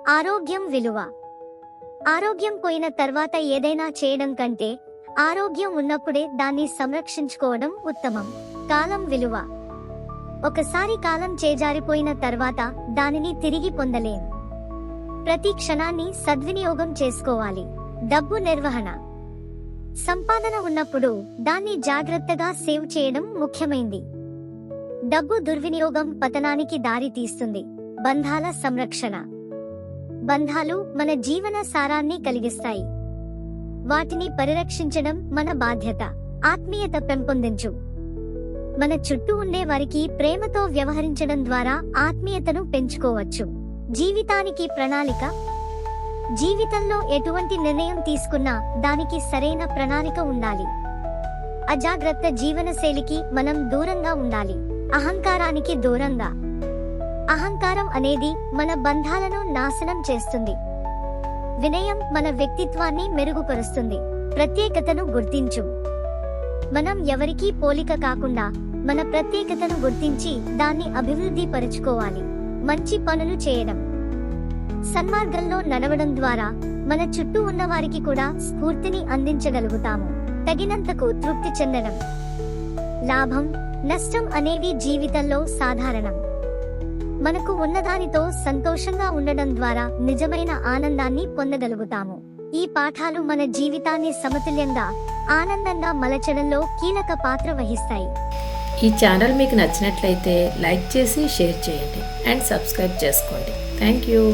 ఆరోగ్యం విలువ. ఆరోగ్యం పోయిన తర్వాత ఏదైనా చేయడం కంటే ఆరోగ్యం ఉన్నప్పుడే దాన్ని సంరక్షించుకోవడం ఉత్తమం. కాలం విలువ. ఒకసారి కాలం చేజారిపోయిన తర్వాత దానిని తిరిగి పొందలేం. ప్రతి క్షణాన్ని సద్వినియోగం చేసుకోవాలి. డబ్బు నిర్వహణ. సంపాదన ఉన్నప్పుడు దాన్ని జాగ్రత్తగా సేవ్ చేయడం ముఖ్యమైంది. డబ్బు దుర్వినియోగం పతనానికి దారి తీస్తుంది. బంధాల సంరక్షణ. బంధాలు మన జీవన సారాన్ని కలిగిస్తాయి. వాటిని పరిరక్షించడం మన బాధ్యత. ఆత్మీయత పెంపొందించు. మన చుట్టూ ఉండే వారికి ప్రేమతో వ్యవహరించడం ద్వారా ఆత్మీయతను పెంచుకోవచ్చు. జీవితానికి ప్రణాళిక. జీవితంలో ఎటువంటి నిర్ణయం తీసుకున్నా దానికి సరైన ప్రణాళిక ఉండాలి. అజాగ్రత్త జీవనశైలికి మనం దూరంగా ఉండాలి. అహంకారానికి దూరంగా. అహంకారం అనేది మన బంధాలను నాశనం చేస్తుంది. వినయం మన వ్యక్తిత్వాన్ని మెరుగుపరుస్తుంది. ప్రత్యేకతను గుర్తించు. మనం ఎవరికీ పోలిక కాకుండా మన ప్రత్యేకతను గుర్తించి దాన్ని అభివృద్ధి పరుచుకోవాలి. మంచి పనులు చేయడం. సన్మార్గంలో నడవడం ద్వారా మన చుట్టూ ఉన్న వారికి కూడా స్ఫూర్తిని అందించగలుగుతాము. తగినంతకు తృప్తి చెందడం. లాభం, నష్టం అనేవి జీవితంలో సాధారణం. మనకు ఉన్నదానితో సంతోషంగా ఉండడం ద్వారా నిజమైన ఆనందాన్ని పొందగలుగుతాము. ఈ పాఠాలు మన జీవితాన్ని సమతుల్యంగా, ఆనందంగా మలచడంలో కీలక పాత్ర వహిస్తాయి. ఈ ఛానల్ మీకు నచ్చినట్లయితే లైక్ చేసి షేర్ చేయండి అండ్ సబ్స్క్రైబ్ చేసుకోండి. Thank you.